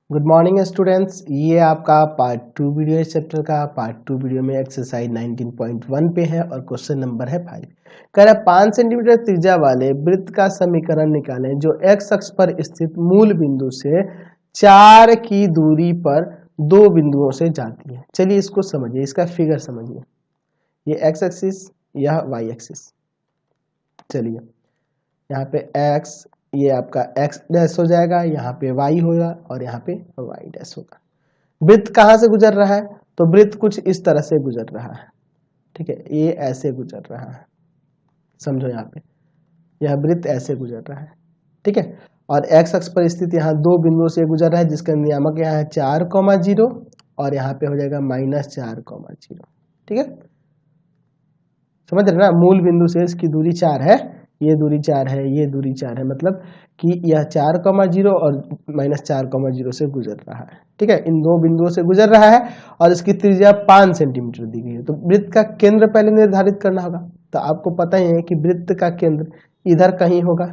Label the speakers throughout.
Speaker 1: Good morning students, ये आपका part 2 video इस चैप्टर का। पार्ट 2 वीडियो में एक्सरसाइज 19.1 पे है और क्वेश्चन नंबर है 5। कह रहा है 5 सेंटीमीटर त्रिज्या वाले वृत्त का समीकरण निकालें जो एक्स अक्ष पर स्थित मूल बिंदु से 4 की दूरी पर दो बिंदुओं से जाती है। चलिए इसको समझिए, इसका फिगर समझिए। ये एक्स एक्सिस, यह वाई एक्सिस। चलिए यहाँ पे एक्स, ये आपका एक्स डैश हो जाएगा, यहाँ पे वाई होगा और यहाँ पे वाई डैश होगा। वृत्त कहाँ से गुजर रहा है? तो वृत्त कुछ इस तरह से गुजर रहा है, ठीक है। ये ऐसे गुजर रहा है, समझो यहाँ पे यह वृत्त ऐसे गुजर रहा है, ठीक है। और एक्स अक्ष पर स्थित यहाँ दो बिंदुओं से गुजर रहा है, जिसका नियामक यहाँ है 4,0 और यहाँ पे हो जाएगा -4,0, ठीक है। समझ रहे ना, मूल बिंदु से इसकी दूरी 4 है, ये दूरी 4 है, ये दूरी 4 है, मतलब कि यह 4,0 और -4,0 से गुजर रहा है, ठीक है। इन दो बिंदुओं से गुजर रहा है और इसकी त्रिज्या 5 सेंटीमीटर दी गई है। तो वृत्त का केंद्र पहले निर्धारित करना होगा। तो आपको पता ही है कि वृत्त का केंद्र इधर कहीं होगा,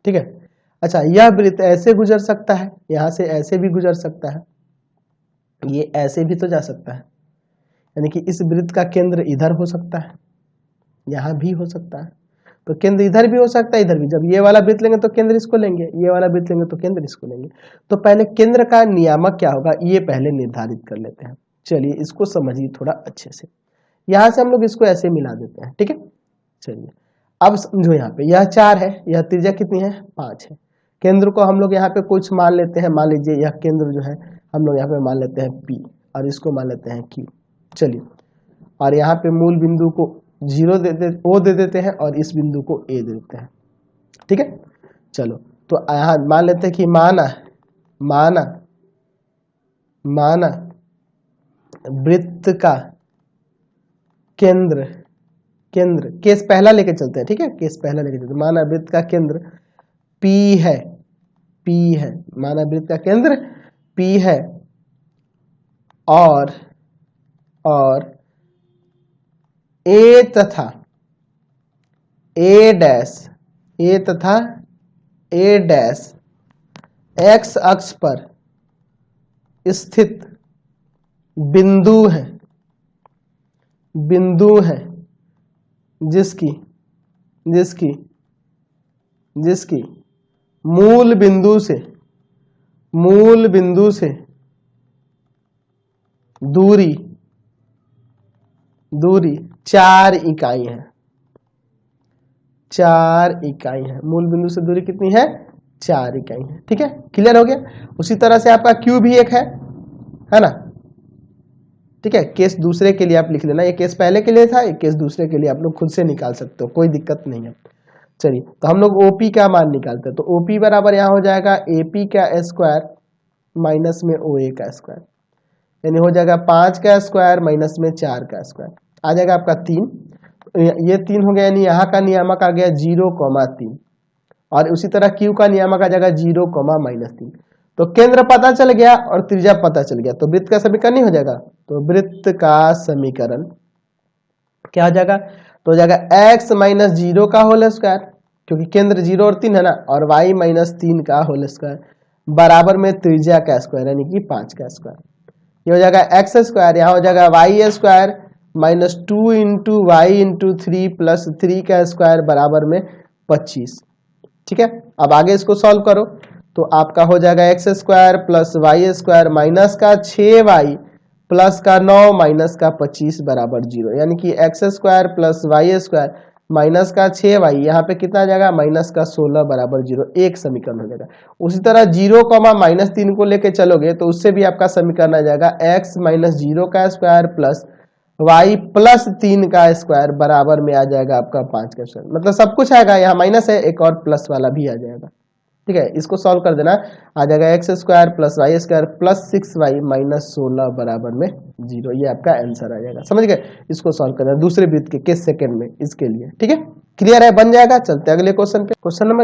Speaker 1: ठीक है। अच्छा, यह वृत्त ऐसे गुजर सकता है, यहाँ से ऐसे भी गुजर सकता है, ये ऐसे भी तो जा सकता है, यानी कि इस वृत्त का केंद्र इधर हो सकता है, यहाँ भी हो सकता है। तो केंद्र इधर भी हो सकता है, इधर भी। जब ये वाला वृत्त लेंगे तो केंद्र इसको लेंगे, ये वाला वृत्त लेंगे तो केंद्र इसको लेंगे। तो पहले केंद्र का नियामक क्या होगा ये पहले निर्धारित कर लेते हैं। चलिए इसको समझिए थोड़ा अच्छे से। यहां से हम लोग इसको ऐसे मिला देते हैं, ठीक है। चलिए अब समझो, यहाँ पे यह 4 है, यह त्रिज्या कितनी है? 5 है। केंद्र को हम लोग यहाँ पे कुछ मान लेते हैं, मान लीजिए यह केंद्र जो है हम लोग यहाँ पे मान लेते हैं P और इसको मान लेते हैं Q। चलिए, और यहाँ पे मूल बिंदु को O दे देते हैं और इस बिंदु को A दे देते हैं, ठीक है। चलो तो यहाँ मान लेते हैं कि माना वृत्त का केंद्र केस पहला लेके चलते हैं, ठीक है। केस पहला लेके चलते हैं। माना वृत्त का केंद्र P है, माना वृत्त का केंद्र P है और A तथा A डैश एक्स अक्ष पर स्थित बिंदु है जिसकी मूल बिंदु से दूरी 4 इकाई है। 4 इकाई है, मूल बिंदु से दूरी कितनी है? 4 इकाई है, ठीक है। क्लियर हो गया। उसी तरह से आपका Q भी एक है ना, ठीक है। केस दूसरे के लिए आप लिख लेना, ये केस पहले के लिए था, ये केस दूसरे के लिए आप लोग खुद से निकाल सकते हो, कोई दिक्कत नहीं है। चलिए तो हम लोग OP का मान निकालते हैं। तो OP बराबर यहाँ हो जाएगा AP का स्क्वायर माइनस में OA का स्क्वायर, यानी हो जाएगा 5 का स्क्वायर माइनस में 4 का स्क्वायर, आ जाएगा आपका 3। ये 3 हो गया, यानी यहाँ का नियामक आ गया 0,3 और उसी तरह Q का नियामक आ जाएगा 0,-3। तो केंद्र पता चल गया और त्रिज्या पता चल गया, तो वृत्त का समीकरण नहीं हो जाएगा। तो वृत्त का समीकरण क्या हो जाएगा? तो हो जाएगा x माइनस 0 का होल स्क्वायर, क्योंकि केंद्र 0 और 3 है ना, और y माइनस 3 का होल स्क्वायर बराबर में त्रिज्या का स्क्वायर यानी कि 5 का स्क्वायर। ये हो जाएगा एक्स स्क्वायर, यहाँ हो जाएगा Y square minus 2 into Y into 3 plus 3 का स्क्वायर बराबर में 25, ठीक है। अब आगे इसको सॉल्व करो तो आपका हो जाएगा X square plus Y square minus का 6y प्लस का 9 माइनस का 25 बराबर 0, यानी कि X square plus Y square minus का 6y, यहाँ पे कितना आ जाएगा? माइनस का 16 बराबर 0, एक समीकरण हो जाएगा। उसी तरह 0,-3 को लेके चलोगे तो उससे भी आपका समीकरण आ जाएगा x माइनस 0 का स्क्वायर प्लस y प्लस 3 का स्क्वायर बराबर में आ जाएगा आपका 5 का स्क्वायर। मतलब सब कुछ आएगा, यहाँ माइनस है, एक और प्लस वाला भी आ जाएगा, ठीक है। इसको सॉल्व कर देना, आ जाएगा X square plus Y square plus 6y minus 16 बराबर में 0। ये आपका आंसर आ जाएगा, समझ गए। इसको सॉल्व करना दूसरे वृत्त के केस सेकंड में, इसके लिए, ठीक है। क्लियर है, बन जाएगा। चलते अगले क्वेश्चन पे। Question number